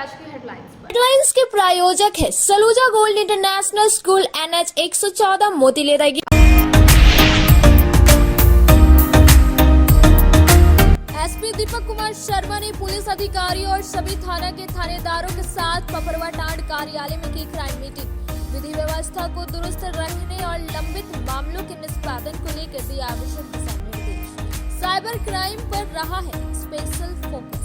आज की हेडलाइंस पर। हेडलाइंस के प्रायोजक है Saluja gold international school NH 114 Motilera. SP Deepak Kumar Sharma ने पुलिस अधिकारी और सभी थाना के थानेदारों के साथ पपरवा टांड कार्यालय में की क्राइम मीटिंग। विधि व्यवस्था को दुरुस्त रखने और लंबित मामलों के निष्पादन को लेकर दिए आवश्यक दिशा निर्देश। साइबर क्राइम पर रहा है स्पेशल फोकस।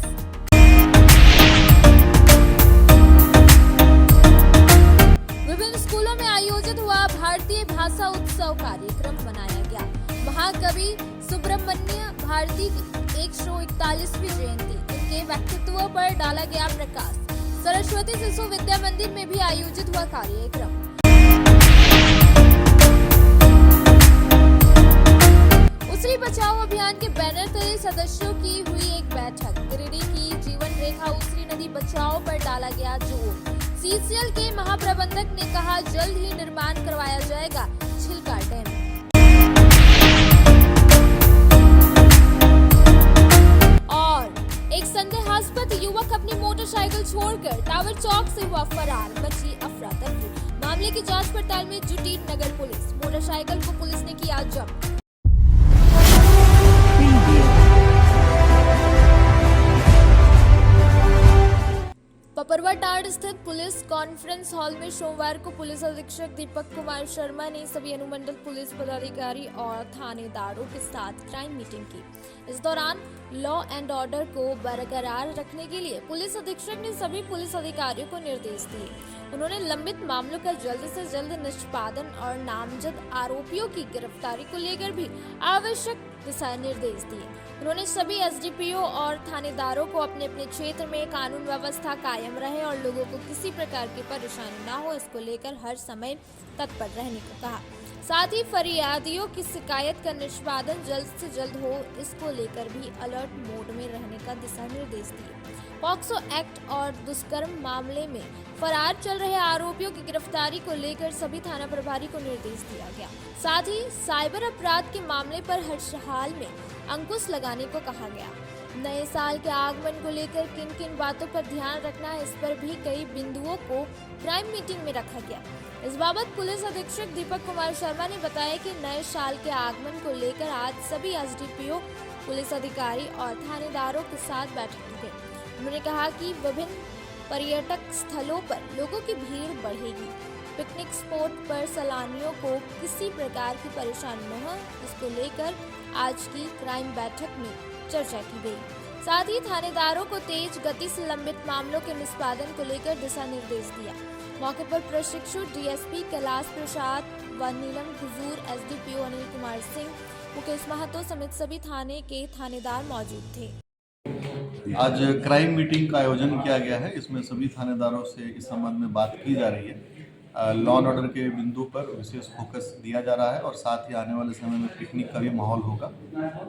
विभिन्न स्कूलों में आयोजित हुआ भारतीय भाषा उत्सव कार्यक्रम मनाया गया। महाकवि सुब्रमण्य भारती की 141वीं जयंती, उनके व्यक्तित्व पर डाला गया प्रकाश। सरस्वती शिशु विद्या मंदिर में भी आयोजित हुआ कार्यक्रम। उसरी बचाओ अभियान के बैनर तले सदस्यों की हुई एक बैठक। गिरिडीह की जीवन रेखा उसरी नदी बचाओ पर डाला गया जोर। CCL के महाप्रबंधक ने कहा जल्द ही निर्माण करवाया जाएगा छिलका डैम। और एक संदेहास्पद युवक अपनी मोटरसाइकिल छोड़कर टावर चौक से हुआ फरार, मची अफरा तफरी। मामले की जांच पड़ताल में जुटी नगर पुलिस। मोटरसाइकिल को पुलिस ने किया जब्त। पपरवा टांड स्थित पुलिस कॉन्फ्रेंस हॉल में सोमवार को पुलिस अधीक्षक दीपक कुमार शर्मा ने सभी अनुमंडल पुलिस पदाधिकारी और थानेदारों के साथ क्राइम मीटिंग की। इस दौरान लॉ एंड ऑर्डर को बरकरार रखने के लिए पुलिस अधीक्षक ने सभी पुलिस अधिकारियों को निर्देश दिए। उन्होंने लंबित मामलों का जल्द से जल्द निष्पादन और नामजद आरोपियों की गिरफ्तारी को लेकर भी आवश्यक दिशा निर्देश दिए। उन्होंने सभी SDPO और थानेदारों को अपने अपने क्षेत्र में कानून व्यवस्था कायम रहे और लोगों को किसी प्रकार की परेशानी न हो, इसको लेकर हर समय तत्पर रहने को कहा। साथ ही फरियादियों की शिकायत का निष्पादन जल्द से जल्द हो, इसको लेकर भी अलर्ट मोड में रहने का दिशा निर्देश दिए। पॉक्सो एक्ट और दुष्कर्म मामले में फरार चल रहे आरोपियों की गिरफ्तारी को लेकर सभी थाना प्रभारी को निर्देश दिया गया। साथ ही साइबर अपराध के मामले पर हर हाल में अंकुश लगाने को कहा गया। नए साल के आगमन को लेकर किन किन बातों पर ध्यान रखना है, इस पर भी कई बिंदुओं को क्राइम मीटिंग में रखा गया। इस बाबत पुलिस अधीक्षक दीपक कुमार शर्मा ने बताया कि नए साल के आगमन को लेकर आज सभी SDPO, पुलिस अधिकारी और थानेदारों के साथ बैठक की गई। उन्होंने कहा कि विभिन्न पर्यटक स्थलों पर लोगों की भीड़ बढ़ेगी। पिकनिक स्पॉट पर सैलानियों को किसी प्रकार की परेशानी न हो, इसको लेकर आज की क्राइम बैठक में चर्चा की गई। साथ ही थानेदारों को तेज गति से लंबित मामलों के निष्पादन को लेकर दिशा निर्देश दिया। मौके पर प्रशिक्षु DSP कैलाश प्रसाद व नीलम हुजूर, SDPO अनिल कुमार सिंह, मुकेश महतो समेत सभी थाने के थानेदार मौजूद थे। आज क्राइम मीटिंग का आयोजन किया गया है। इसमें सभी थानेदारों से इस संबंध में बात की जा रही है। लॉ एंड ऑर्डर के बिंदु पर विशेष फोकस दिया जा रहा है और साथ ही आने वाले समय में पिकनिक का भी माहौल होगा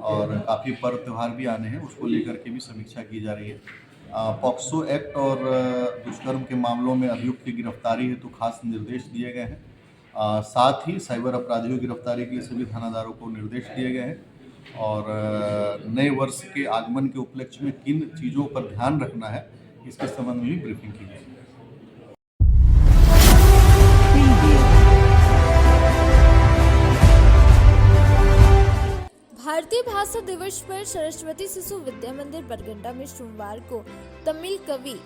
और काफ़ी पर्व त्यौहार भी आने हैं, उसको लेकर के भी समीक्षा की जा रही है। पॉक्सो एक्ट और दुष्कर्म के मामलों में अभियुक्त की गिरफ्तारी हेतु खास निर्देश दिए गए हैं। साथ ही साइबर अपराधियों की गिरफ्तारी के लिए सभी थानादारों को निर्देश दिए गए हैं और नए वर्ष के आगमन के उपलक्ष्य में किन चीज़ों पर ध्यान रखना है, इसके संबंध में भी ब्रीफिंग की जाएगी। भारतीय भाषा दिवस पर सरस्वती शिशु विद्या मंदिर बरगंडा में सोमवार को तमिल कवि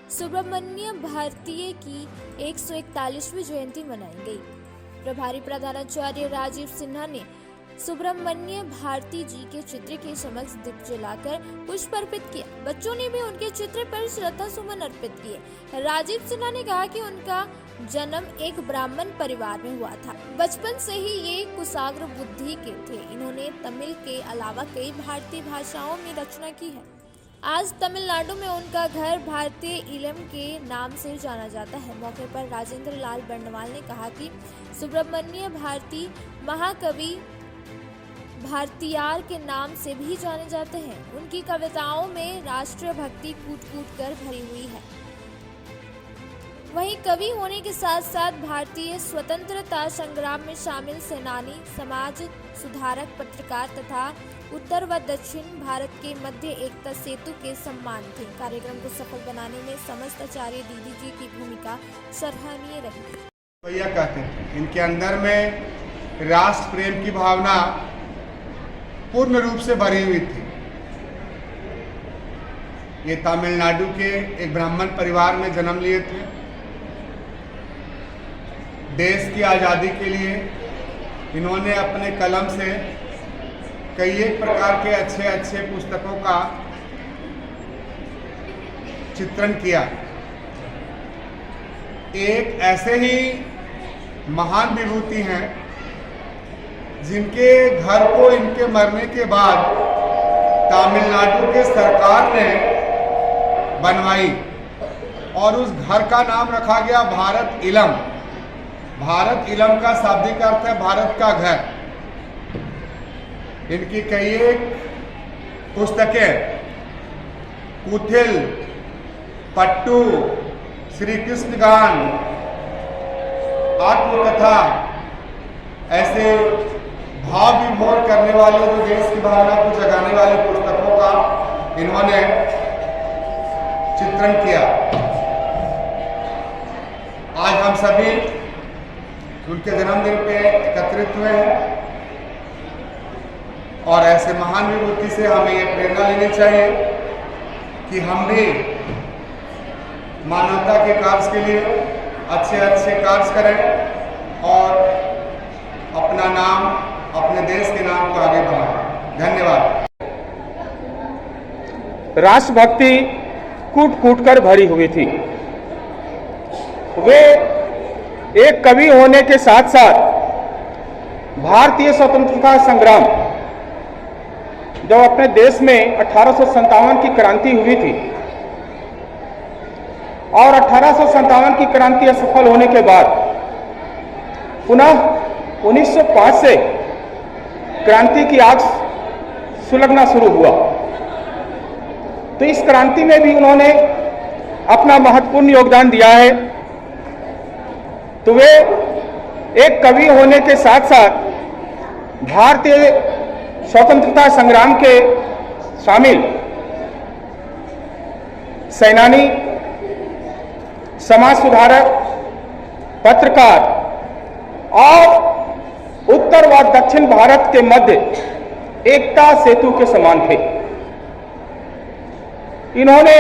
सुब्रमण्य भारती की 141वीं जयंती मनाई गई। प्रभारी प्रधानाचार्य राजीव सिन्हा ने सुब्रमण्य भारती जी के चित्र के समक्ष दीप जलाकर पुष्प अर्पित किया। बच्चों ने भी उनके चित्र पर श्रद्धा सुमन अर्पित किए। राजीव सिन्हा ने कहा कि उनका जन्म एक ब्राह्मण परिवार में हुआ था। बचपन से ही ये कुशाग्र बुद्धि के थे। इन्होंने तमिल के अलावा कई भारतीय भाषाओं में रचना की है। आज तमिलनाडु में उनका घर भारतीय इलम के नाम से जाना जाता है। मौके पर राजेंद्र लाल बर्णवाल ने कहा कि सुब्रमण्य भारती महाकवि भारतीयार के नाम से भी जाने जाते हैं। उनकी कविताओं में राष्ट्रीय भक्ति कूट कूट कर भरी हुई है। वहीं कवि होने के साथ साथ भारतीय स्वतंत्रता संग्राम में शामिल सेनानी, समाज सुधारक, पत्रकार तथा उत्तर व दक्षिण भारत के मध्य एकता सेतु के सम्मान थे। कार्यक्रम को सफल बनाने में समस्त आचार्य दीदी जी की भूमिका सराहनीय रही। भैया कहते थे, इनके अंदर में राष्ट्र प्रेम की भावना पूर्ण रूप से भरी हुई थी। ये तमिलनाडु के एक ब्राह्मण परिवार में जन्म लिए थे। देश की आज़ादी के लिए इन्होंने अपने कलम से कई एक प्रकार के अच्छे अच्छे पुस्तकों का चित्रण किया। एक ऐसे ही महान विभूति हैं जिनके घर को इनके मरने के बाद तमिलनाडु के सरकार ने बनवाई और उस घर का नाम रखा गया भारत इलम। भारत इलम का शाब्दिक अर्थ है भारत का घर। इनकी कई एक पुस्तकें कुथिल, पट्टू, श्री कृष्ण गान, आत्मकथा, ऐसे भाव विभोर करने वाले जो देश की भावना को जगाने वाले पुस्तकों का इन्होंने चित्रण किया। आज हम सभी उनके जन्मदिन पे एकत्रित हुए हैं और ऐसे महान विभूति से हमें ये प्रेरणा लेनी चाहिए कि हम भी मानवता के कार्य के लिए अच्छे अच्छे कार्य करें और अपना नाम, अपने देश के नाम को आगे बढ़ाएं। धन्यवाद। राष्ट्रभक्ति कूट कूट कर भरी हुई थी। वे एक कवि होने के साथ साथ भारतीय स्वतंत्रता संग्राम, जब अपने देश में 1857 की क्रांति हुई थी और 1857 की क्रांति असफल होने के बाद पुनः 1905 से क्रांति की आग सुलगना शुरू हुआ। तो इस क्रांति में भी उन्होंने अपना महत्वपूर्ण योगदान दिया है। तो वे एक कवि होने के साथ साथ भारतीय स्वतंत्रता संग्राम के शामिल सेनानी, समाज सुधारक, पत्रकार और उत्तर व दक्षिण भारत के मध्य एकता सेतु के समान थे। इन्होंने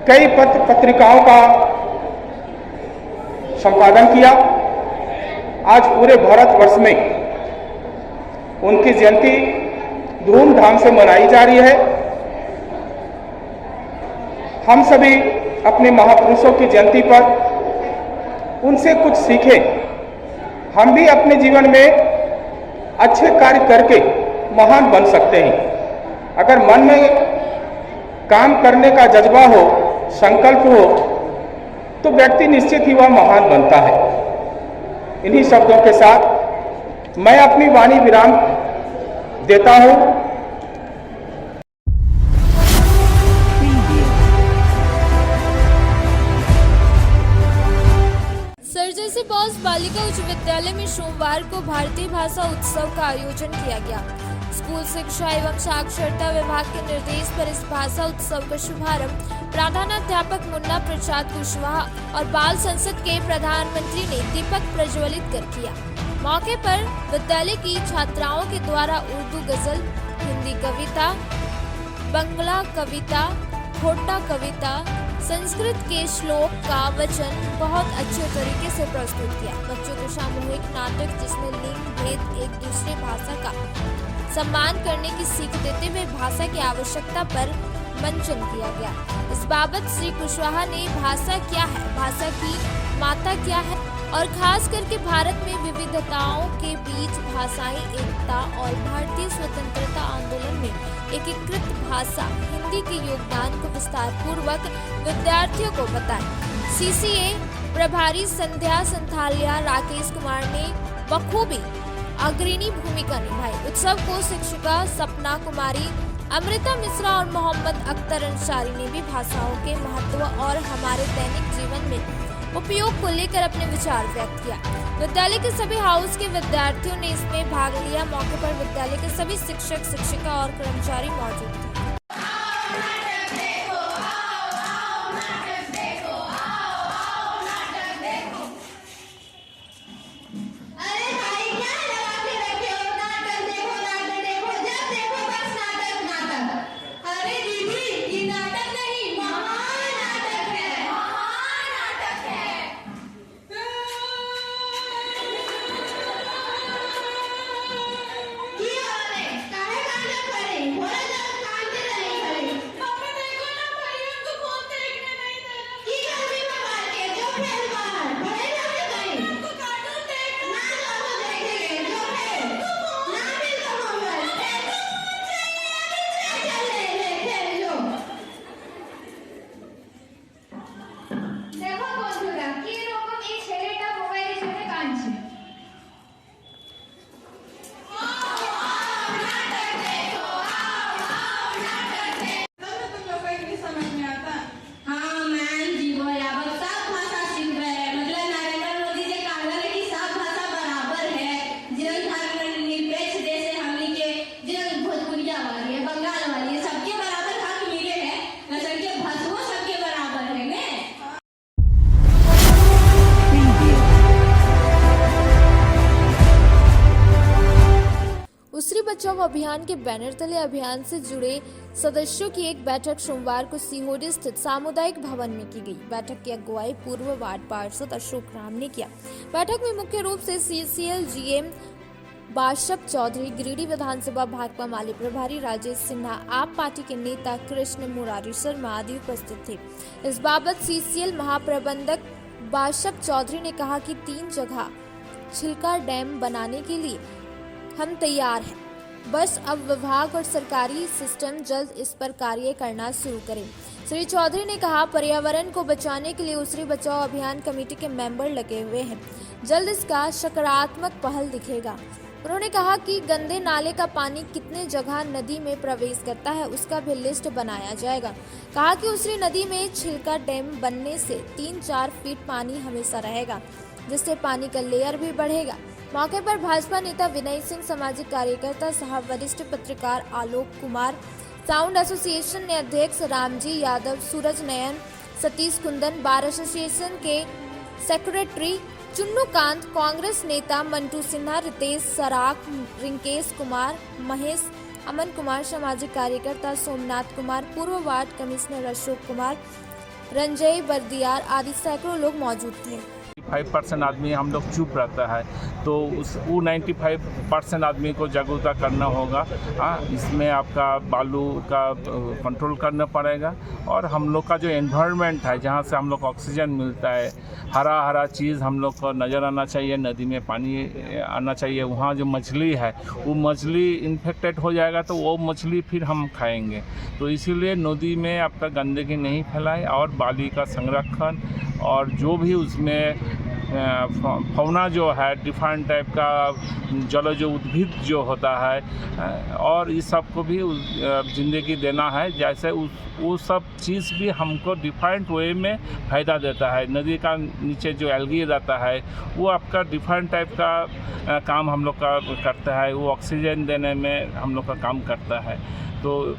कई पत्रिकाओं का संपादन किया। आज पूरे भारतवर्ष में उनकी जयंती धूमधाम से मनाई जा रही है। हम सभी अपने महापुरुषों की जयंती पर उनसे कुछ सीखें। हम भी अपने जीवन में अच्छे कार्य करके महान बन सकते हैं। अगर मन में काम करने का जज्बा हो, संकल्प हो, तो व्यक्ति निश्चित ही वह महान बनता है। इन्हीं शब्दों के साथ मैं अपनी वाणी विराम देता हूं। सरजैसी बॉस बालिका उच्च विद्यालय में सोमवार को भारतीय भाषा उत्सव का आयोजन किया गया। स्कूल शिक्षा एवं साक्षरता विभाग के निर्देश पर इस भाषा उत्सव का शुभारंभ प्रधानाध्यापक मुन्ना प्रसाद कुशवाहा और बाल संसद के प्रधानमंत्री ने दीपक प्रज्वलित कर किया। मौके पर विद्यालय की छात्राओं के द्वारा उर्दू गजल, हिंदी कविता, बंगला कविता, खोटा कविता, संस्कृत के श्लोक का वचन बहुत अच्छे तरीके से प्रस्तुत किया। बच्चों को सामूहिक नाटक जिसमें लिंग भेद, एक दूसरे भाषा का सम्मान करने की सीख देते हुए भाषा की आवश्यकता पर मंचन किया गया। इस बाबत श्री कुशवाहा ने भाषा क्या है, भाषा की माता क्या है और खास करके भारत में विविधताओं के बीच भाषाई एकता और भारतीय स्वतंत्रता आंदोलन में एकीकृत भाषा हिंदी के योगदान को विस्तार पूर्वक विद्यार्थियों को बताया। सीसीए प्रभारी संध्या संथालिया राकेश कुमार ने बखूबी अग्रणी भूमिका निभाई। उत्सव को शिक्षिका सपना कुमारी, अमृता मिश्रा और मोहम्मद अख्तर अंसारी ने भी भाषाओं के महत्व और हमारे दैनिक जीवन में उपयोग को लेकर अपने विचार व्यक्त किया। विद्यालय के सभी हाउस के विद्यार्थियों ने इसमें भाग लिया। मौके पर विद्यालय के सभी शिक्षक, शिक्षिका और कर्मचारी मौजूद थे। उसरी बचाओ अभियान के बैनर तले अभियान से जुड़े सदस्यों की एक बैठक सोमवार को सीहोर स्थित सामुदायिक भवन में की गई। बैठक की अगुवाई पूर्व वार्ड पार्षद अशोक राम ने किया। बैठक में मुख्य रूप से CCL GM बाशप चौधरी, गिरिडीह विधानसभा भाजपा माली प्रभारी राजेश सिन्हा, आप पार्टी के नेता कृष्ण मुरारी शर्मा आदि उपस्थित थे। इस बाबत CCL महाप्रबंधक बाशप चौधरी ने कहा कि 3 जगह छिलका डैम बनाने के लिए हम तैयार हैं, बस अब विभाग और सरकारी सिस्टम जल्द इस पर कार्य करना शुरू करें। श्री चौधरी ने कहा, पर्यावरण को बचाने के लिए उसरी बचाओ अभियान कमेटी के मेंबर लगे हुए हैं, जल्द इसका सकारात्मक पहल दिखेगा। उन्होंने कहा कि गंदे नाले का पानी कितने जगह नदी में प्रवेश करता है उसका भी लिस्ट बनाया जाएगा। कहा कि उसरी नदी में छिलका डैम बनने से 3-4 फीट पानी हमेशा रहेगा, जिससे पानी का लेयर भी बढ़ेगा। मौके पर भाजपा नेता विनय सिंह, सामाजिक कार्यकर्ता साहब, वरिष्ठ पत्रकार आलोक कुमार, साउंड एसोसिएशन ने अध्यक्ष रामजी यादव, सूरज नयन, सतीश कुंदन, बार एसोसिएशन के सेक्रेटरी चुन्नू कांत, कांग्रेस नेता मंटू सिन्हा, रितेश सराक, रिंकेश कुमार, महेश, अमन कुमार, सामाजिक कार्यकर्ता सोमनाथ कुमार, पूर्व वार्ड कमिश्नर अशोक कुमार, रंजय बर्दियार आदि सैकड़ों लोग मौजूद थे। 5% आदमी हम लोग चुप रहता है, तो वो 95% आदमी को जागरूकता करना होगा। इसमें आपका बालू का कंट्रोल करना पड़ेगा और हम लोग का जो एनवायरनमेंट है, जहाँ से हम लोग को ऑक्सीजन मिलता है, हरा हरा चीज़ हम लोग को नज़र आना चाहिए, नदी में पानी आना चाहिए। वहाँ जो मछली है वो मछली इन्फेक्टेड हो जाएगा तो वो मछली फिर हम खाएंगे। तो इसीलिए नदी में आपका गंदगी नहीं फैलाए और बाली का संरक्षण और जो भी उसमें फौना जो है डिफरेंट टाइप का जलज उद्भिद जो होता है और इस सब को भी ज़िंदगी देना है। जैसे वो सब चीज़ भी हमको डिफरेंट वे में फ़ायदा देता है। नदी का नीचे जो एल्गी रहता है वो आपका डिफरेंट टाइप का काम हम लोग का करता है, वो ऑक्सीजन देने में हम लोग का काम करता है। तो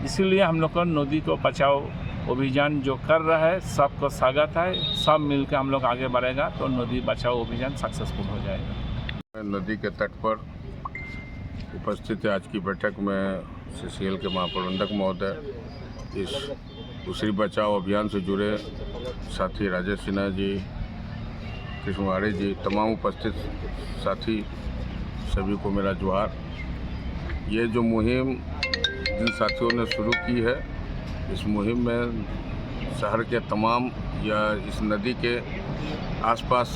इसीलिए हम लोग को नदी को बचाओ अभियान जो कर रहा है सबको स्वागत है। सब मिलकर हम लोग आगे बढ़ेगा तो नदी बचाओ अभियान सक्सेसफुल हो जाएगा। नदी के तट पर उपस्थित है आज की बैठक में CCL के महाप्रबंधक महोदय, इस उसरी बचाओ अभियान से जुड़े साथी राजेश सिन्हा जी, कृष्ण मुरारी जी, तमाम उपस्थित साथी सभी को मेरा जोहार। ये जो मुहिम जिन साथियों ने शुरू की है, इस मुहिम में शहर के तमाम या इस नदी के आसपास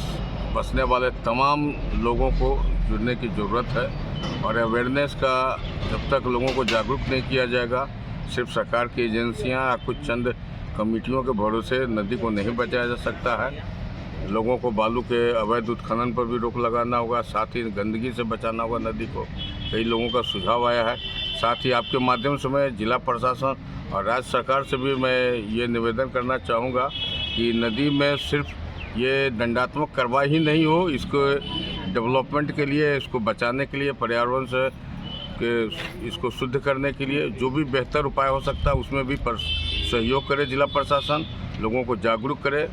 बसने वाले तमाम लोगों को जुड़ने की ज़रूरत है और अवेयरनेस का जब तक लोगों को जागरूक नहीं किया जाएगा, सिर्फ सरकार की एजेंसियां या कुछ चंद कमेटियों के भरोसे नदी को नहीं बचाया जा सकता है। लोगों को बालू के अवैध उत्खनन पर भी रोक लगाना होगा, साथ ही गंदगी से बचाना होगा नदी को। कई लोगों का सुझाव आया है। साथ ही आपके माध्यम से मैं जिला प्रशासन और राज्य सरकार से भी मैं ये निवेदन करना चाहूँगा कि नदी में सिर्फ ये दंडात्मक कार्रवाई ही नहीं हो, इसको डेवलपमेंट के लिए, इसको बचाने के लिए, पर्यावरण से के इसको शुद्ध करने के लिए जो भी बेहतर उपाय हो सकता है उसमें भी सहयोग करे जिला प्रशासन, लोगों को जागरूक करे।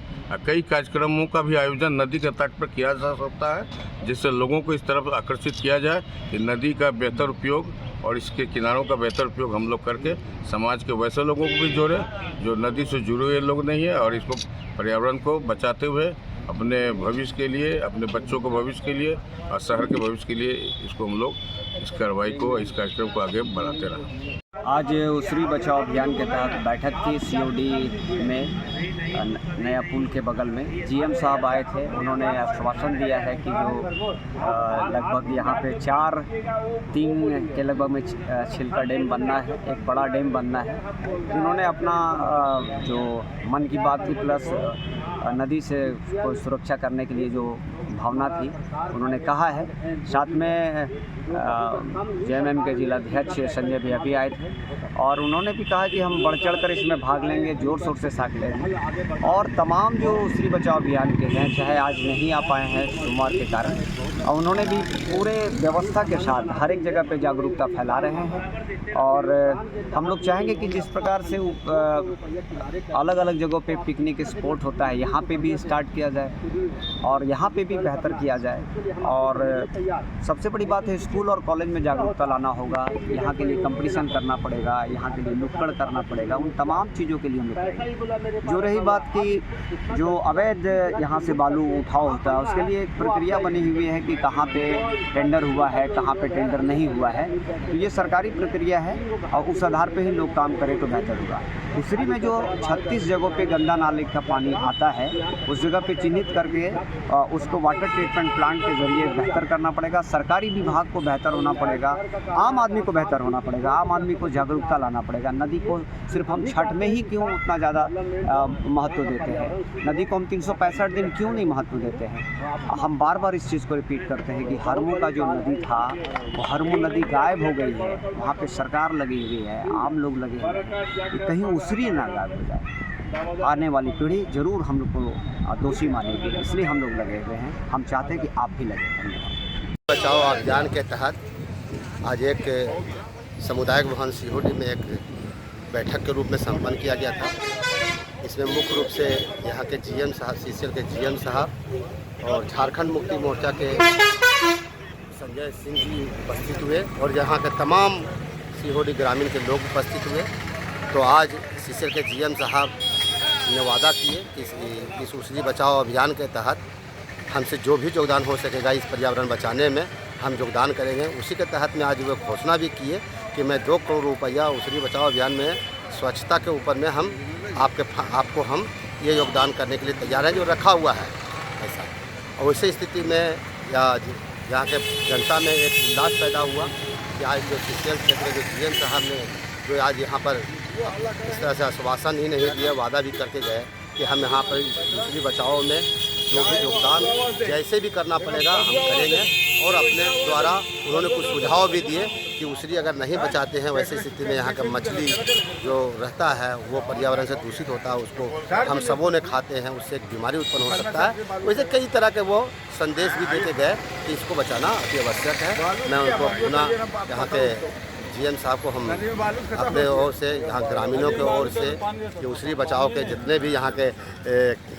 कई कार्यक्रमों का भी आयोजन नदी के तट पर किया जा सकता है, जिससे लोगों को इस तरफ आकर्षित किया जाए कि नदी का बेहतर उपयोग और इसके किनारों का बेहतर उपयोग हम लोग करके समाज के वैसे लोगों को भी जोड़े जो नदी से जुड़े हुए लोग नहीं है, और इसको पर्यावरण को बचाते हुए अपने भविष्य के लिए, अपने बच्चों के भविष्य के लिए और शहर के भविष्य के लिए इसको हम लोग इस कार्रवाई को, इस कार्यक्रम को आगे बढ़ाते रहें। आज उसरी बचाओ अभियान के तहत बैठक थी सीओडी में, नया पुल के बगल में। जीएम साहब आए थे, उन्होंने आश्वासन दिया है कि जो लगभग यहाँ पे 3 के लगभग में छिलका डैम बनना है, एक बड़ा डैम बनना है। उन्होंने अपना जो मन की बात थी प्लस नदी से को सुरक्षा करने के लिए जो भावना थी उन्होंने कहा है। साथ में जेएमएम के जिलाध्यक्ष संजय भैया भी आए थे और उन्होंने भी कहा कि हम बढ़ चढ़ कर इसमें भाग लेंगे, ज़ोर शोर से साथ लेंगे। और तमाम जो उसरी बचाओ अभियान के हैं, चाहे आज नहीं आ पाए हैं सोमवार के कारण, और उन्होंने भी पूरे व्यवस्था के साथ हर एक जगह पे जागरूकता फैला रहे हैं। और हम लोग चाहेंगे कि जिस प्रकार से अलग अलग जगहों पे पिकनिक स्पॉट होता है, यहाँ पे भी स्टार्ट किया जाए और यहाँ पे भी बेहतर किया जाए। और सबसे बड़ी बात है, स्कूल और कॉलेज में जागरूकता लाना होगा। यहाँ के लिए कंपटीशन करना पड़ेगा, यहाँ के लिए नुक्कड़ करना पड़ेगा, उन तमाम चीज़ों के लिए हम लोग। जो रही बात की जो अवैध यहाँ से बालू उठाव होता है, उसके लिए एक प्रक्रिया बनी हुई है कि कहाँ पे टेंडर हुआ है, कहाँ पे टेंडर नहीं हुआ है। तो ये सरकारी प्रक्रिया है और उस आधार पे ही लोग काम करें तो बेहतर होगा। दूसरी में जो 36 जगहों पे गंदा नाले का पानी आता है, उस जगह पे चिन्हित करके उसको वाटर ट्रीटमेंट प्लांट के जरिए बेहतर करना पड़ेगा। सरकारी विभाग को बेहतर होना पड़ेगा, आम आदमी को बेहतर होना पड़ेगा, आम आदमी को जागरूकता लाना पड़ेगा। नदी को सिर्फ हम छठ में ही क्यों उतना ज़्यादा महत्व देते हैं, नदी को हम 365 दिन क्यों नहीं महत्व देते हैं। हम बार बार इस चीज़ को रिपीट करते हैं कि हरमू का जो नदी था वो हरमू नदी गायब हो गई है। वहाँ पे सरकार लगी हुई है, आम लोग लगे हुए हैं कि कहीं उसरी ना गायब हो जाए। आने वाली पीढ़ी जरूर हम लोग को दोषी मानेगी, इसलिए हम लोग लगे हुए हैं। हम चाहते हैं कि आप भी लगे। धन्यवाद। बचाओ अभियान के तहत आज एक सामुदायिक भवन सीहोडी में एक बैठक के रूप में संपन्न किया गया था। इसमें मुख्य रूप से यहाँ के जीएम साहब, सीसीएल के जीएम साहब और झारखंड मुक्ति मोर्चा के संजय सिंह जी उपस्थित हुए और यहाँ के तमाम सीहोडी ग्रामीण के लोग उपस्थित हुए। तो आज सीसीएल के जीएम साहब ने वादा किए कि इस उसरी बचाओ अभियान के तहत हमसे जो भी योगदान हो सकेगा इस पर्यावरण बचाने में हम योगदान करेंगे। उसी के तहत में आज वो घोषणा भी किए कि मैं 2 करोड़ रुपया उसरी बचाओ अभियान में स्वच्छता के ऊपर में हम आपको हम ये योगदान करने के लिए तैयार है, जो रखा हुआ है ऐसा। और उसी स्थिति में यहाँ के जनता में एक उल्लास पैदा हुआ कि आज जो सीसीएल क्षेत्र के जीएम साहब ने जो आज यहाँ पर इस तरह से आश्वासन ही नहीं दिया, वादा भी करके गए कि हम यहाँ पर उसरी बचाओ में जो भी योगदान जैसे भी करना पड़ेगा हम करेंगे। और अपने द्वारा उन्होंने कुछ सुझाव भी दिए कि उसरी अगर नहीं बचाते हैं वैसी स्थिति में यहाँ का मछली जो रहता है वो पर्यावरण से दूषित होता है, उसको हम सबों ने खाते हैं, उससे एक बीमारी उत्पन्न हो सकता है। वैसे कई तरह के वो संदेश भी देके गए कि इसको बचाना अति आवश्यक है। मैं उनको पुनः यहाँ के जीएम साहब को हम अपने ओर से, यहाँ ग्रामीणों के ओर से, जो उसरी बचाओ के जितने भी यहाँ के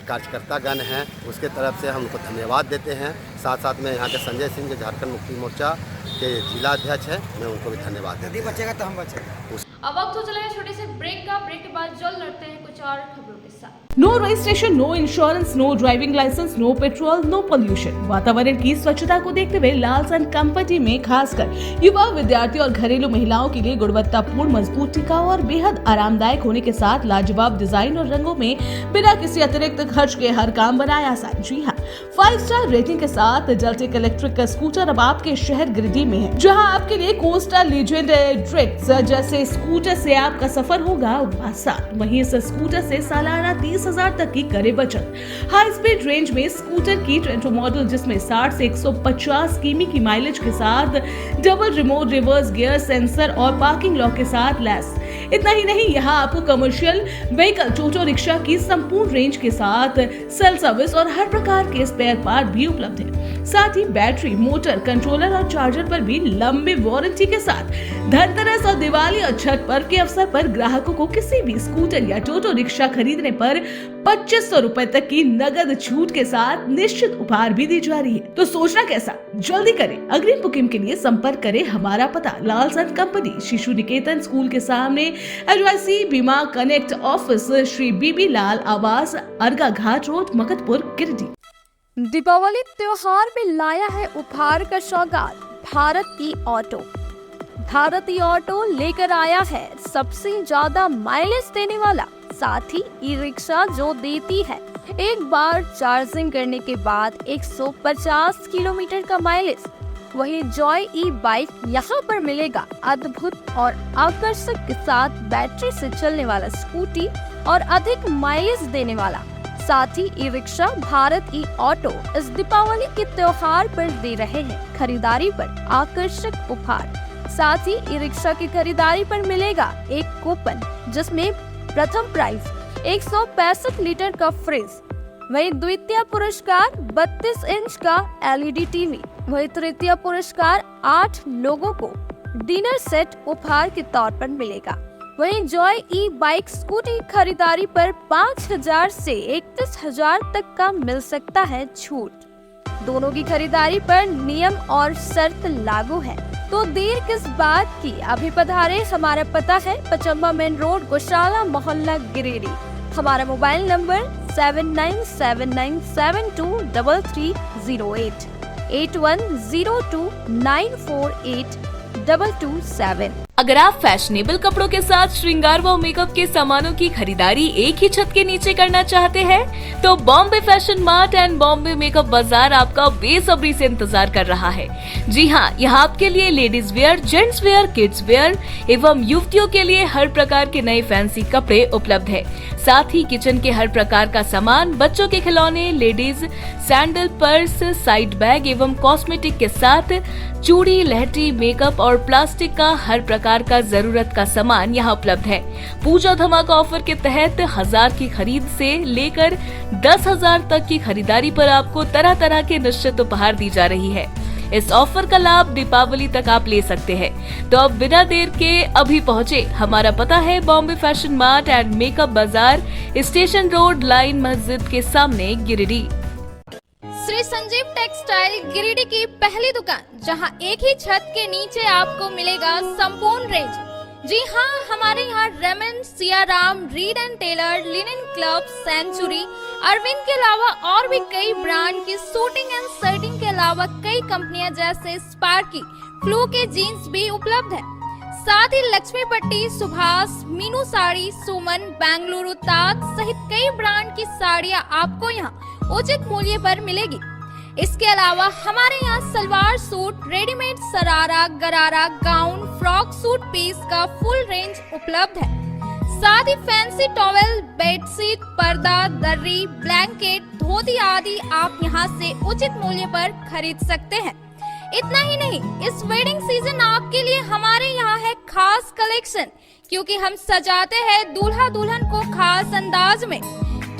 कार्यकर्तागण हैं उसके तरफ से हम उनको धन्यवाद देते हैं। साथ साथ में यहाँ के संजय सिंह, जो झारखंड मुक्ति मोर्चा के जिलाध्यक्ष हैं, मैं उनको भी धन्यवाद देता हूं। यदि बचेगा तो हम बचेंगे। अब वक्त हो चला है छोटे से ब्रेक का। ब्रेक के बाद जल्द लड़ते हैं कुछ और खबरों के साथ। No registration, no insurance, no driving licence, no petrol, no pollution. वातावरण की स्वच्छता को देखते हुए लालसन कंपनी में खासकर युवा, विद्यार्थी और घरेलू महिलाओं के लिए गुणवत्तापूर्ण, मजबूत, टिकाऊ और बेहद आरामदायक होने के साथ लाजवाब डिजाइन और रंगों में बिना किसी अतिरिक्त खर्च के हर काम बनाया आसान। जी हाँ, 5 स्टार रेटिंग के साथ जलटेक इलेक्ट्रिक स्कूटर अब आपके शहर गिरिडीह में है, जहां आपके लिए कोस्टा लीजेंड ट्रिक्स जैसे स्कूटर से आपका सफर होगा आसान। वहीं इस स्कूटर से सालाना 30,000 तक की करे बचत। हाई स्पीड रेंज में स्कूटर की ट्रेंटो मॉडल, जिसमें 60 से 150 किमी की माइलेज के साथ double remote reverse gear sensor और पार्किंग लॉक के साथ लैस। इतना ही नहीं, यहाँ आपको कमर्शियल व्हीकल टोटो रिक्शा की संपूर्ण रेंज के साथ सेल्फ सर्विस और हर प्रकार के स्पेयर पार्ट भी उपलब्ध है। साथ ही बैटरी, मोटर, कंट्रोलर और चार्जर पर भी लंबी वारंटी के साथ धनतेरस और दिवाली और छठ पर्व के अवसर पर ग्राहकों को किसी भी स्कूटर या टोटो रिक्शा खरीदने पर 2500 रुपए तक की नगद छूट के साथ निश्चित उपहार भी दी जा रही है। तो सोचना कैसा, जल्दी करें। अग्रिम बुकिंग के लिए संपर्क करें। हमारा पता लाल सन कंपनी, शिशु निकेतन स्कूल के सामने, एडवाइसी बीमा कनेक्ट ऑफिस, श्री बीबी लाल आवास, अर्गा घाट रोड, मकतपुर, गिरिडीह। दीपावली त्योहार में लाया है उपहार का सौगात भारती ऑटो। भारती ऑटो लेकर आया है सबसे ज्यादा माइलेज देने वाला, साथ ही ई रिक्शा जो देती है एक बार चार्जिंग करने के बाद 150 किलोमीटर का माइलेज। वही जॉय ई बाइक यहाँ पर मिलेगा अद्भुत और आकर्षक के साथ बैटरी से चलने वाला स्कूटी और अधिक माइलेज देने वाला। साथ ही ई रिक्शा भारत ई ऑटो इस दीपावली के त्योहार पर दे रहे हैं खरीदारी पर आकर्षक उपहार। साथ ही ई रिक्शा की खरीदारी पर मिलेगा एक कूपन, जिसमें प्रथम प्राइज 165 लीटर का फ्रिज, वही द्वितीय पुरस्कार 32 इंच का LED टीवी, वही तृतीय पुरस्कार 8 लोगों को डिनर सेट उपहार के तौर पर मिलेगा। वहीं जॉय ई बाइक स्कूटी खरीदारी पर 5000 से 31,000 तक का मिल सकता है छूट। दोनों की खरीदारी पर नियम और शर्त लागू है, तो देर किस बात की, अभी पधारे। हमारा पता है पचम्बा मेन रोड, गौशाला मोहल्ला, गिरिडीह। हमारा मोबाइल नंबर 7979723308 8102948227। अगर आप फैशनेबल कपड़ों के साथ श्रृंगार व मेकअप के सामानों की खरीदारी एक ही छत के नीचे करना चाहते हैं, तो Bombay fashion mart and Bombay makeup बाजार आपका बेसब्री से इंतजार कर रहा है। जी हाँ, यहाँ आपके लिए ladies wear, gents wear, kids where एवं युवतियों के लिए हर प्रकार के नए फैंसी कपड़े उपलब्ध है। साथ ही किचन के हर प्रकार का सामान, बच्चों के खिलौने, ladies sandal, purse, side bag एवं कॉस्मेटिक के साथ चूड़ी, लहठी, मेकअप और प्लास्टिक का हर प्रकार का जरूरत का सामान यहाँ उपलब्ध है। पूजा धमाका ऑफर के तहत 1000 की खरीद से लेकर 10,000 तक की खरीदारी पर आपको तरह तरह के निश्चित उपहार दी जा रही है। इस ऑफर का लाभ दीपावली तक आप ले सकते हैं। तो अब बिना देर के अभी पहुँचे। हमारा पता है Bombay fashion mart and makeup बाजार, स्टेशन रोड, लाइन मस्जिद के सामने, गिरिडीह। श्री संजीव टेक्सटाइल गिरिडीह की पहली दुकान, जहां एक ही छत के नीचे आपको मिलेगा संपूर्ण रेंज। जी हाँ, हमारे यहाँ Raymond, Siyaram, Reid and Taylor, Linen Club, Century, Arvind के अलावा और भी कई ब्रांड की सूटिंग एंड शर्टिंग के अलावा कई कंपनियां जैसे स्पार्की, फ्लू के जीन्स भी उपलब्ध है। साथ ही लक्ष्मी पट्टी, सुभाष, मीनू साड़ी, सुमन, बेंगलुरु ताज सहित कई ब्रांड की साड़ियां आपको यहाँ उचित मूल्य पर मिलेगी। इसके अलावा हमारे यहाँ सलवार सूट, रेडीमेड सरारा, गरारा, गाउन, फ्रॉक सूट पीस का फुल रेंज उपलब्ध है। साथ ही फैंसी टॉवेल, बेडशीट, पर्दा, दर्री, ब्लैंकेट, धोती आदि आप यहाँ से उचित मूल्य पर खरीद सकते हैं। इतना ही नहीं, इस वेडिंग सीजन आपके लिए हमारे यहाँ है खास कलेक्शन, क्योंकि हम सजाते हैं दूल्हा दुल्हन को खास अंदाज में।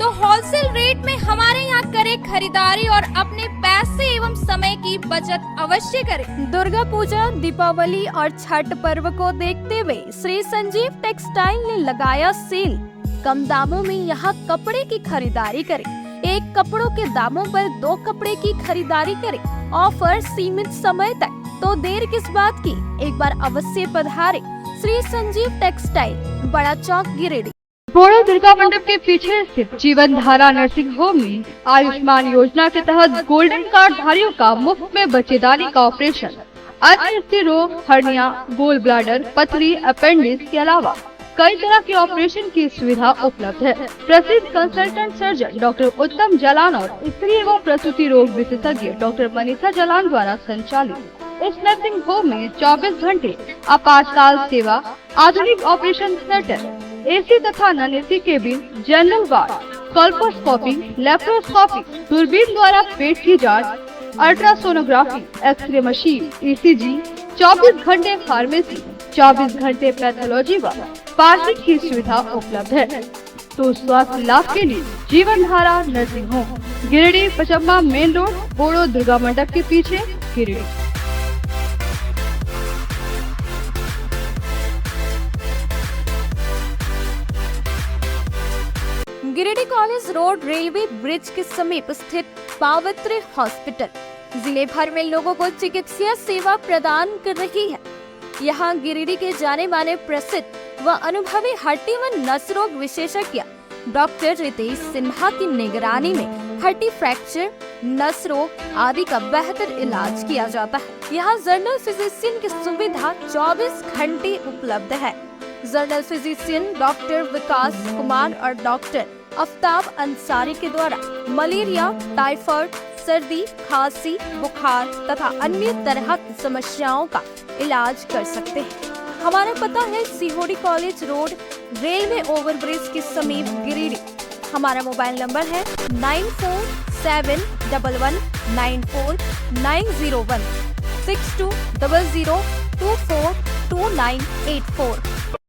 तो होलसेल रेट में हमारे यहाँ करें खरीदारी और अपने पैसे एवं समय की बचत अवश्य करें। दुर्गा पूजा, दीपावली और छठ पर्व को देखते हुए श्री संजीव टेक्सटाइल ने लगाया सेल। कम दामों में यहाँ कपड़े की खरीदारी करें। एक कपड़ों के दामों पर 2 कपड़े की खरीदारी करें। ऑफर सीमित समय तक, तो देर किस बात की, एक बार अवश्य पधारें। श्री संजीव टेक्सटाइल, बड़ा चौक, गिरिडीह। बोरो दुर्गा मंडप के पीछे स्थित जीवन धारा नर्सिंग होम में आयुष्मान योजना के तहत गोल्डन कार्ड धारियों का मुफ्त में बच्चेदानी का ऑपरेशन, अन्य रोग, हर्निया, गोल ब्लैडर, पथरी, अपेंडिक्स के अलावा कई तरह के ऑपरेशन की सुविधा उपलब्ध है। प्रसिद्ध कंसल्टेंट सर्जन डॉक्टर उत्तम जलान और स्त्री एवं प्रसूति रोग विशेषज्ञ डॉक्टर मनीषा जलान द्वारा संचालित इस नर्सिंग होम में 24 घंटे आपातकाल सेवा, आधुनिक ऑपरेशन थिएटर, AC तथा non AC cabin, general ward, colposcopy, laparoscopy, दूरबीन द्वारा पेट की जांच, अल्ट्रासोनोग्राफी, एक्सरे मशीन, ECG, 24 घंटे फार्मेसी, 24 घंटे पैथोलॉजी व पार्किंग की सुविधा उपलब्ध है। तो स्वास्थ्य लाभ के लिए जीवन धारा nursing home, Giridih Pachamba main road, Boro Durga Mandap के पीछे, Giridih. Giridih college road railway bridge के समीप स्थित पावित्र हॉस्पिटल जिले भर में लोगों को चिकित्सीय सेवा प्रदान कर रही है। यहाँ गिरिडीह के जाने माने प्रसिद्ध व अनुभवी हड्डी व नस रोग विशेषज्ञ डॉक्टर रितेश सिन्हा की निगरानी में हड्डी फ्रैक्चर, नस रोग आदि का बेहतर इलाज किया जाता है। यहाँ जनरल फिजिशियन की सुविधा 24 घंटे उपलब्ध है। जनरल फिजिशियन डॉक्टर विकास कुमार और डॉक्टर आफ्ताब अंसारी के द्वारा मलेरिया, टाइफाइड, सर्दी, खांसी, बुखार तथा अन्य तरह की समस्याओं का इलाज कर सकते हैं। हमारा पता है सीहोडी कॉलेज रोड, रेलवे ओवरब्रिज के समीप, गिरिडीह। हमारा मोबाइल नंबर है 9471194901 6200242984।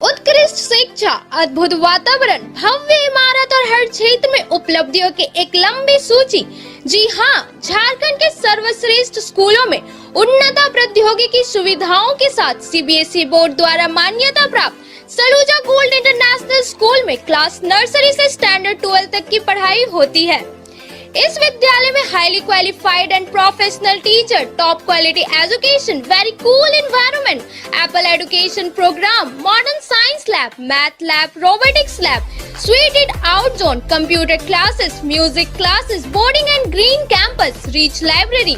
उत्कृष्ट शिक्षा, अद्भुत वातावरण, भव्य इमारत और हर क्षेत्र में उपलब्धियों की एक लंबी सूची। जी हाँ, झारखंड के सर्वश्रेष्ठ स्कूलों में उन्नत प्रौद्योगिकी सुविधाओं के साथ सीबीएसई बोर्ड द्वारा मान्यता प्राप्त सलूजा गोल्ड इंटरनेशनल स्कूल में क्लास नर्सरी से स्टैंडर्ड 12 तक की पढ़ाई होती है। इस विद्यालय में highly qualified and professional teacher, top quality education, very cool environment, Apple education programme, modern science lab, math lab, robotics lab, suited out zone, computer classes, music classes, boarding and green campus, rich library,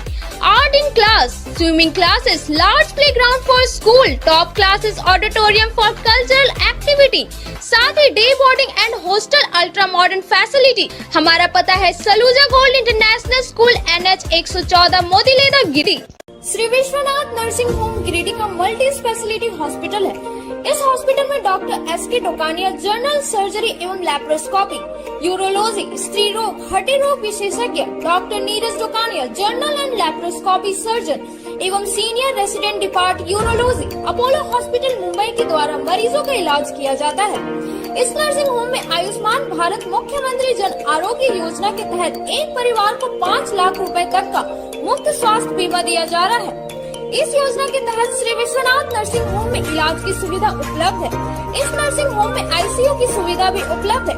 art in class, swimming classes, large playground for school, top classes, auditorium for cultural activity, साथ ही day boarding and hostel ultra modern facility. हमारा पता है Saluja gold international school, NH 114, Motileda, Giridih. Shri Vishwanath nursing home Giridih का multi speciality hospital है। इस hospital में doctor SK Tokania general surgery एवं लैप्रोस्कोपी, यूरोलॉजी, स्त्री रोग, हड्डी रोग विशेषज्ञ, doctor Neeraj Tokania general and laparoscopy surgeon एवं senior resident department urology, Apollo hospital Mumbai के द्वारा मरीजों का इलाज किया जाता है। इस नर्सिंग होम में आयुष्मान भारत मुख्यमंत्री जन आरोग्य योजना के तहत एक परिवार को 5 लाख रुपए तक का मुफ्त स्वास्थ्य बीमा दिया जा रहा है। इस योजना के तहत श्री विश्वनाथ नर्सिंग होम में इलाज की सुविधा उपलब्ध है। इस नर्सिंग होम में ICU की सुविधा भी उपलब्ध है।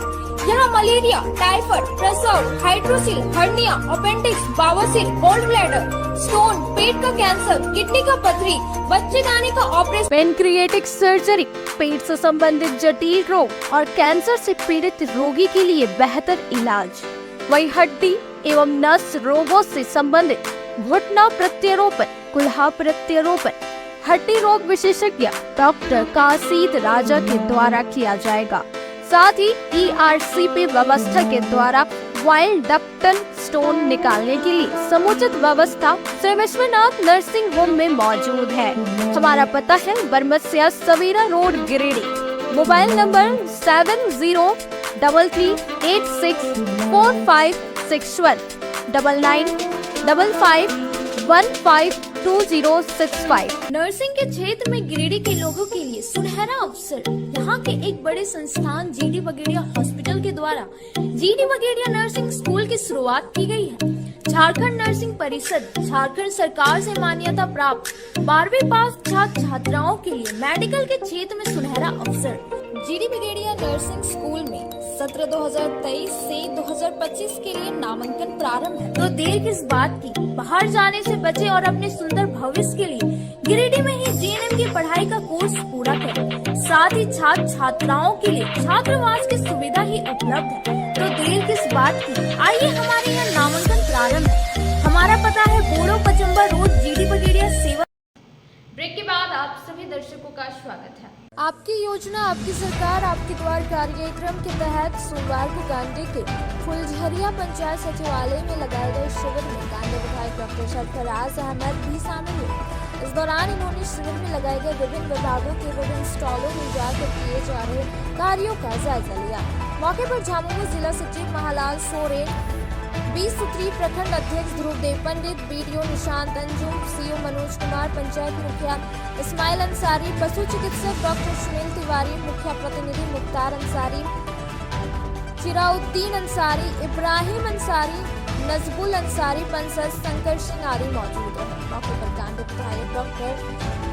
यहाँ मलेरिया, टाइफाइड, प्रसव, हाइड्रोसिल, हर्निया, अपेंडिक्स, बवासीर, गोल्ड ब्लैडर, स्टोन, पेट का कैंसर, किडनी का पथरी, बच्चेदानी का ऑपरेशन, पेनक्रिएटिक सर्जरी, पेट से संबंधित जटिल रोग और कैंसर से पीड़ित रोगी के लिए बेहतर इलाज। वही हड्डी एवं नस रोगों से संबंधित घुटना प्रत्यारोपण, कुल्हा प्रत्यारोपण, हड्डी रोग विशेषज्ञ डॉक्टर कासिद राजा के द्वारा किया जाएगा। साथ ही ERCP व्यवस्था के द्वारा वाइल्ड डक्टल स्टोन निकालने के लिए समुचित व्यवस्था श्री विश्वनाथ नर्सिंग होम में मौजूद है। हमारा पता है Baramasia Savera road, Giridih. Mobile number 7000864561 9955152065। Nursing के क्षेत्र में गिरिडीह के लोगों के लिए सुनहरा अवसर। यहाँ के एक बड़े संस्थान GD बगेड़िया हॉस्पिटल के द्वारा GD बगेड़िया नर्सिंग स्कूल की शुरुआत की गई है। झारखंड नर्सिंग परिषद झारखंड सरकार से मान्यता प्राप्त 12वीं पास छात्र छात्राओं के लिए मेडिकल के क्षेत्र में सुनहरा अवसर। GD बगेड़िया नर्सिंग स्कूल में सत्र 2023 से 2025 के लिए नामांकन प्रारंभ है। तो देर किस बात की, बाहर जाने से बचे और अपने सुंदर भविष्य के लिए गिरिडीह में ही GNM की पढ़ाई का कोर्स पूरा करें। साथ ही छात्र छात्राओं के लिए छात्रावास की सुविधा ही उपलब्ध है। तो देर किस बात की, आइए हमारे यहाँ नामांकन प्रारंभ है। हमारा पता है बोड़ो पचम्बा रोड, GD बगेड़िया सेवा। ब्रेक के बाद आप सभी दर्शकों का स्वागत है। आपकी योजना आपकी सरकार आपके द्वार कार्यक्रम के तहत सोमवार को गांधी के फुलझरिया पंचायत सचिवालय में लगाए गए शिविर में गांधी विधायक डॉक्टर सरफराज अहमद भी शामिल हुए। इस दौरान इन्होंने शिविर में लगाए गए विभिन्न विभागों के विभिन्न स्टॉलों में जाकर किए जा रहे कार्यों का जायजा लिया। मौके पर झामुमो जिला सचिव महालाल सोरेन, 20 सूत्री प्रखंड अध्यक्ष ध्रुवदेव पंडित, बीडीओ निशांत अंजुम, सीओ मनोज कुमार, पंचायत मुखिया इस्माइल अंसारी, पशु चिकित्सक डॉक्टर सुनील तिवारी, मुखिया प्रतिनिधि मुख्तार अंसारी, चिराउद्दीन अंसारी, इब्राहिम अंसारी, नजबुल अंसारी, पंसद शंकर सिंह आदि मौजूद रहे। मौके पर कांड विधायक डॉक्टर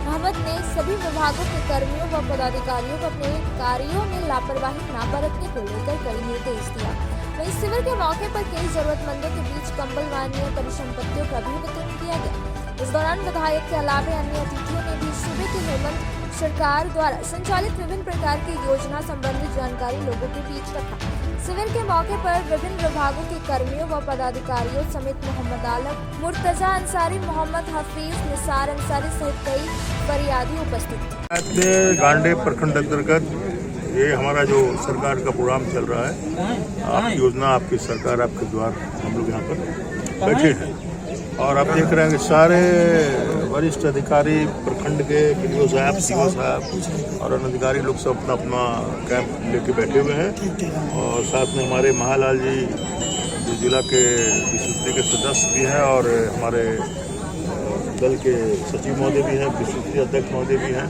मोहम्मद ने सभी विभागों के कर्मियों व पदाधिकारियों को अपने कार्यों में लापरवाही न बरतने को लेकर कड़ी निर्देश दिया। वहीं शिविर के मौके पर कई जरूरतमंदों के बीच कंबल व अन्य परिसंपत्तियों का भी वितरण किया गया। इस दौरान विधायक के अलावा अन्य अतिथियों ने भी सूबे की हेमंत सरकार द्वारा संचालित विभिन्न प्रकार की योजना संबंधी जानकारी लोगों के बीच रखा। शिविर के मौके पर विभिन्न विभागों के कर्मियों व पदाधिकारियों समेत मोहम्मद आलम, मुर्तजा अंसारी, मोहम्मद हफीज, निसार अंसारी सहित कई फरियादी उपस्थित थे। गांडे प्रखंड अंतर्गत ये हमारा जो सरकार का प्रोग्राम चल रहा है, आपकी योजना आपकी सरकार आपके द्वार, हम लोग यहाँ पर बैठे हैं और आप देख रहे हैं कि सारे वरिष्ठ अधिकारी प्रखंड के बीडीओ साहब, सीओ साहब और अधिकारी लोग सब अपना अपना कैंप लेके बैठे हुए हैं और साथ में हमारे महालाल जी जो जिला के विश्वविद्यालय के सदस्य भी हैं और हमारे दल के सचिव महोदय भी हैं, विश्वविद्यालय अध्यक्ष महोदय भी हैं,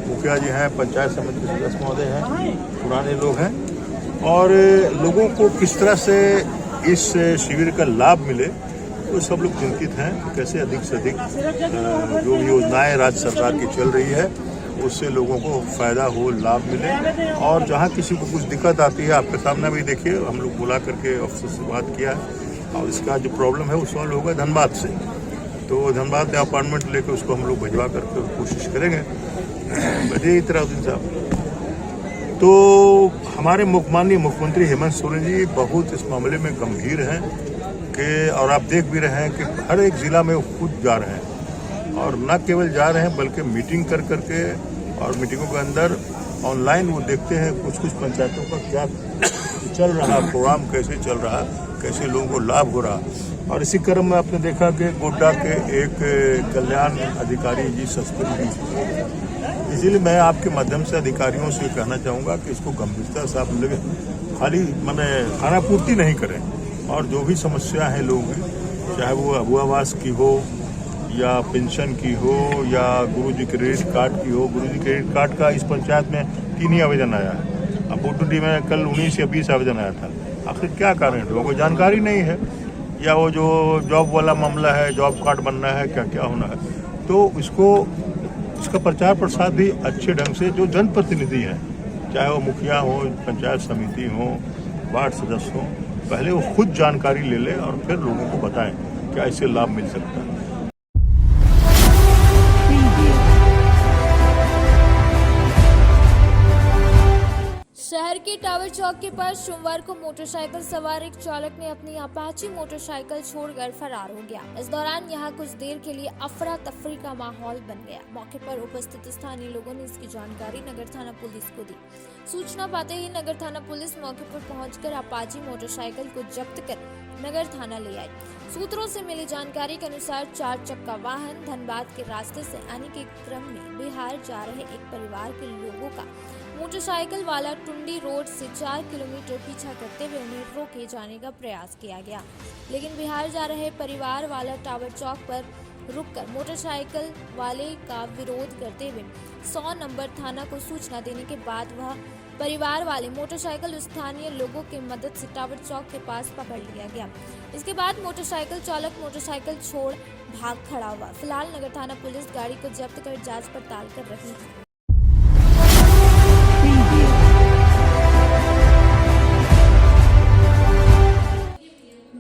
मुखिया जी हैं, पंचायत समिति के सदस्य महोदय हैं, पुराने लोग हैं और लोगों को किस तरह से इस शिविर का लाभ मिले तो सब लोग चिंतित हैं। कैसे अधिक से अधिक जो योजनाएं राज्य सरकार की चल रही है उससे लोगों को फायदा हो, लाभ मिले और जहां किसी को कुछ दिक्कत आती है, आपके सामने भी देखिए हम लोग बुला करके अफसर से बात किया और इसका जो प्रॉब्लम है वो सॉल्व होगा धनबाद से। तो धनबाद में अपॉइंटमेंट लेकर उसको हम लोग भिजवा करके कोशिश करेंगे। बढ़िया इतराउद्दीन साहब तो हमारे माननीय मुख्यमंत्री हेमंत सोरेन जी बहुत इस मामले में गंभीर हैं कि और आप देख भी रहे हैं कि हर एक जिला में वो खुद जा रहे हैं और न केवल जा रहे हैं बल्कि मीटिंग कर करके और मीटिंगों के अंदर ऑनलाइन वो देखते हैं कुछ कुछ पंचायतों का क्या चल रहा, प्रोग्राम कैसे चल रहा, कैसे लोगों को लाभ हो रहा। और इसी क्रम में आपने देखा कि गोड्डा के एक कल्याण अधिकारी जी सस्पेंड भी, इसीलिए मैं आपके माध्यम से अधिकारियों से कहना चाहूँगा कि इसको गंभीरता से आप लगे खाली मैंने खाना पूर्ति नहीं करें और जो भी समस्या है लोगों की, चाहे वो अबुआवास की हो या पेंशन की हो या गुरुजी क्रेडिट कार्ड की हो। गुरुजी क्रेडिट कार्ड का इस पंचायत में 3 ही आवेदन आया है, अब बोटुडी में कल 19 या 20 आवेदन आया था। आखिर क्या कारण है? लोगों को जानकारी नहीं है या वो जो जॉब वाला मामला है, जॉब कार्ड बनना है, क्या क्या होना है। तो इसका प्रचार प्रसार भी अच्छे ढंग से जो जनप्रतिनिधि हैं, चाहे वो मुखिया हो, पंचायत समिति हो, वार्ड सदस्य हो, पहले वो खुद जानकारी ले ले और फिर लोगों को बताएं क्या इससे लाभ मिल सकता है। शहर के टावर चौक के पास सोमवार को मोटरसाइकिल सवार एक चालक ने अपनी अपाची मोटरसाइकिल छोड़कर फरार हो गया। इस दौरान यहां कुछ देर के लिए अफरा तफरी का माहौल बन गया। मौके पर उपस्थित स्थानीय लोगों ने इसकी जानकारी नगर थाना पुलिस को दी। सूचना पाते ही नगर थाना पुलिस मौके पर पहुंचकर अपाची मोटरसाइकिल को जब्त कर नगर थाना ले आई। सूत्रों से मिली जानकारी के अनुसार 4 चक्का वाहन धनबाद के रास्ते से आने के क्रम में बिहार जा रहे एक परिवार के लोगों का मोटरसाइकिल वाला टुंडी रोड से 4 किलोमीटर पीछा करते हुए उन्हें रोके जाने का प्रयास किया गया, लेकिन बिहार जा रहे परिवार वाला टावर चौक पर रुककर मोटरसाइकिल वाले का विरोध करते हुए 100 नंबर थाना को सूचना देने के बाद वह परिवार वाले मोटरसाइकिल स्थानीय लोगों के मदद से टावर चौक के पास पकड़ लिया गया। इसके बाद मोटरसाइकिल चालक मोटरसाइकिल छोड़ भाग खड़ा हुआ। फिलहाल नगर थाना पुलिस गाड़ी को जब्त कर जांच पड़ताल कर रही है।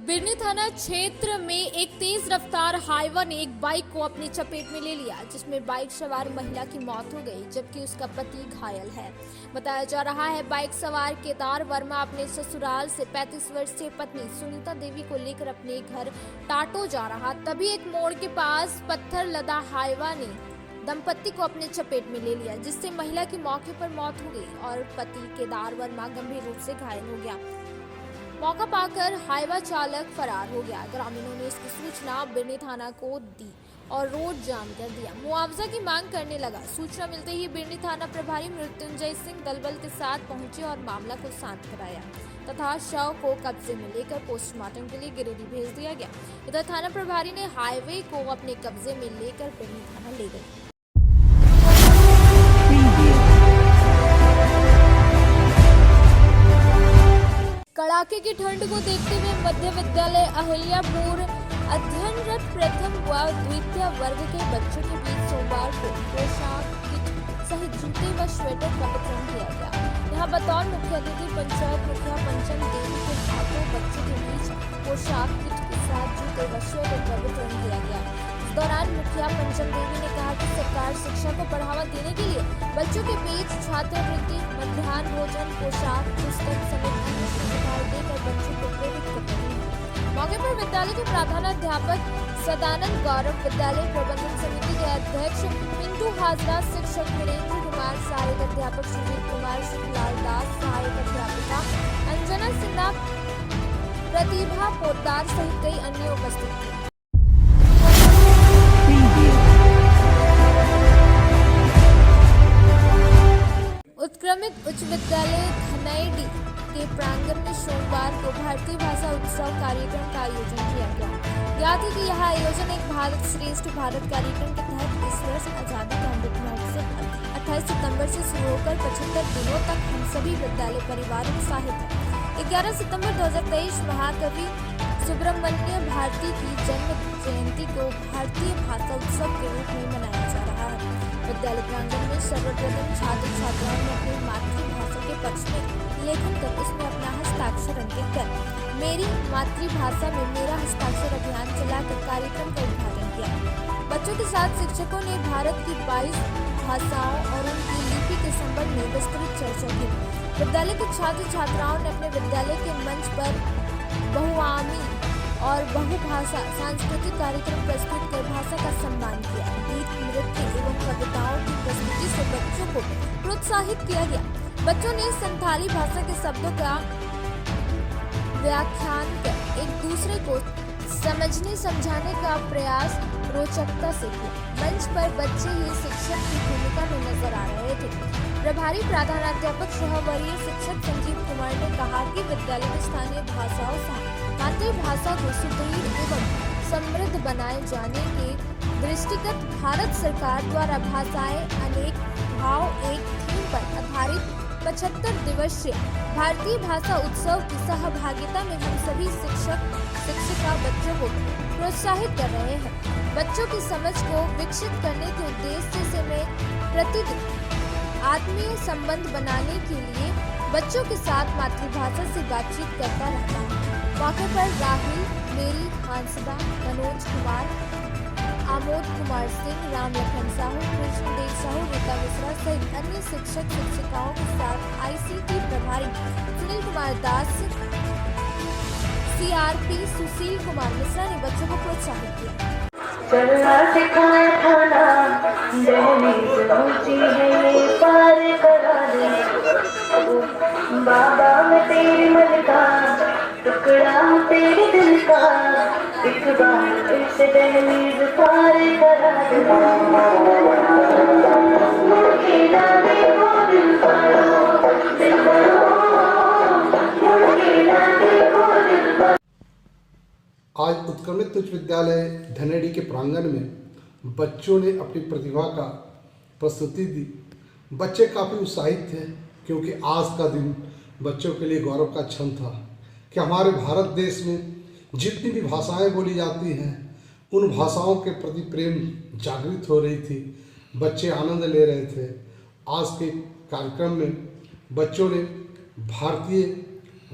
बिरनी थाना क्षेत्र में एक तेज रफ्तार हाईवा ने एक बाइक को अपनी चपेट में ले लिया, जिसमें बाइक सवार महिला की मौत हो गई जबकि उसका पति घायल है। बताया जा रहा है बाइक सवार केदार वर्मा अपने ससुराल से 35 वर्षीय पत्नी सुनीता देवी को लेकर अपने घर टाटो जा रहा, तभी एक मोड़ के पास पत्थर लदा हाईवा ने दंपत्ति को अपने चपेट में ले लिया, जिससे महिला की मौके पर मौत हो गई और पति केदार वर्मा गंभीर रूप से घायल हो गया। मौका पाकर हाईवा चालक फरार हो गया। ग्रामीणों ने इसकी सूचना बिरनी थाना को दी और रोड जाम कर दिया। मुआवजा की मांग करने लगा। सूचना मिलते ही बिरनी थाना प्रभारी मृत्युंजय सिंह दलबल के साथ पहुंचे और मामला को शांत कराया। तथा शव को कब्जे में लेकर पोस्टमार्टम के लिए गिरिडीह भेज दिया गया। इधर थाना प्रभारी ने हाईवे को अपने कब्जे में लेकर पिंडी थाना ले गए। कड़ाके की ठंड को देखते हुए मध्य विद्यालय अहिल्यापुर अध्ययनरत प्रथम व द्वितीय वर्ग के बच्चों के बीच सोमवार को पोशाक किट सहित जूते व स्वेटर का वितरण किया गया। यहाँ बतौर मुख्य अतिथि पंचायत मुखिया पंचम देवी के हाथों बच्चों के बीच पोशाक किट के साथ जूते व स्वेटर का वितरण किया गया। इस दौरान मुखिया पंचम देवी ने कहा कि सरकार शिक्षा को बढ़ावा देने के लिए बच्चों के बीच छात्रवृत्ति, मध्याह्न भोजन, पोशाक, पुस्तक समेत अन्य सुविधाएं देकर बच्चों को प्रेरित कर रही है। मौके पर विद्यालय के प्रधानाध्यापक सदानंद गौरव, विद्यालय प्रबंधन समिति के अध्यक्ष पिंटू हाजरा, शिक्षक वीरेंद्र कुमार, सहायक अध्यापक सुजीत कुमार, सुखलाल दास, सहायक अध्यापिका अंजना सिन्हा, प्रतिभा पोद्दार सहित कई अन्य उपस्थित थे। उत्क्रमित उच्च विद्यालय धनैडी के प्रांगण में सोमवार को भारतीय भाषा उत्सव कार्यक्रम का आयोजन किया गया। याद है कि यह आयोजन एक भारत श्रेष्ठ भारत कार्यक्रम के तहत इस वर्ष आजादी का अमृत महोत्सव 28 सितंबर से शुरू होकर 75 दिनों तक हम सभी विद्यालय परिवार उत्साहित है। 11 सितंबर 2023 महाकवि सुब्रमण्य भारती की जन्म जयंती को भारतीय भाषा उत्सव के रूप में मनाया जा रहा है। विद्यालय प्रांगण में सर्वप्रथम छात्र छात्राओं ने अपनी मातृभाषा के पक्ष में लेखन कर उसमें अपना हस्ताक्षर अंकित कर मेरी मातृभाषा में मेरा हस्ताक्षर अभियान चलाकर कार्यक्रम का उद्घाटन किया। बच्चों के साथ शिक्षकों ने भारत की 22 भाषाओं और उनकी लिपि के संबंध में विस्तृत चर्चा की। विद्यालय के छात्र छात्राओं ने अपने विद्यालय के मंच पर बहुआमी और बहुभाषा सांस्कृतिक कार्यक्रम प्रस्तुत कर भाषा का सम्मान किया। गीत, नृत्य एवं कविताओं की प्रस्तुति से बच्चों को प्रोत्साहित किया गया। बच्चों ने संथाली भाषा के शब्दों का व्याख्यान कर एक दूसरे को समझने समझाने का प्रयास रोचकता से किया। मंच पर बच्चे ही शिक्षक की भूमिका में नजर आ रहे थे। प्रभारी प्रधानाध्यापक सह वरीय शिक्षक संजीव कुमार ने कहा कि विद्यालय में स्थानीय भाषाओं से मातृभाषा को सुदृढ़ एवं समृद्ध बनाए जाने के दृष्टिगत भारत सरकार द्वारा भाषाएं अनेक भाव एक थीम पर आधारित 75 दिवसीय भारतीय भाषा उत्सव की सहभागिता में हम सभी शिक्षक शिक्षिका बच्चों को प्रोत्साहित कर रहे हैं। बच्चों की समझ को विकसित करने के उद्देश्य से मैं प्रतिदिन आत्मीय संबंध बनाने के लिए बच्चों के साथ मातृभाषा से बातचीत करता रहता हूँ। मौके पर राहुल, मेरी, हांसदा, मनोज कुमार, आमोद कुमार सिंह, राम लखन साहू, कृष्णदेव साहू, रीता मिश्रा सहित अन्य शिक्षक शिक्षिकाओं के साथ ICT प्रभारी सुनील कुमार दास, CRP सुशील कुमार मिश्रा ने बच्चों को प्रोत्साहित किया। चलना सिखाया था ना, दहलीज ऊंची है ये पार करा दे। बाबा मैं तेरी मलका, टुकड़ा हूँ तेरे दिल का, एक बार इस दहलीज पार करा दे। मुड़के ना देखो दिल भरो, दिल भरो, मुड़के ना देखो दिल भरो। आज उत्क्रमित उच्च विद्यालय धनेड़ी के प्रांगण में बच्चों ने अपनी प्रतिभा का प्रस्तुति दी। बच्चे काफ़ी उत्साहित थे क्योंकि आज का दिन बच्चों के लिए गौरव का क्षण था कि हमारे भारत देश में जितनी भी भाषाएं बोली जाती हैं उन भाषाओं के प्रति प्रेम जागृत हो रही थी। बच्चे आनंद ले रहे थे। आज के कार्यक्रम में बच्चों ने भारतीय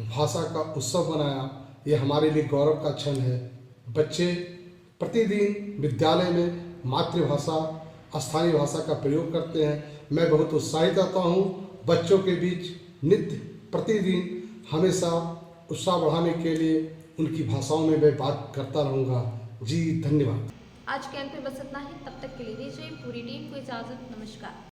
भाषा का उत्सव मनाया। ये हमारे लिए गौरव का क्षण है। बच्चे प्रतिदिन विद्यालय में मातृभाषा स्थानीय भाषा का प्रयोग करते हैं। मैं बहुत उत्साहित रहता हूँ। बच्चों के बीच नित्य प्रतिदिन हमेशा उत्साह बढ़ाने के लिए उनकी भाषाओं में मैं बात करता रहूँगा। जी धन्यवाद। आज कैंप में बस इतना ही। तब तक के लिए दीजिए पूरी टीम को इजाजत। नमस्कार।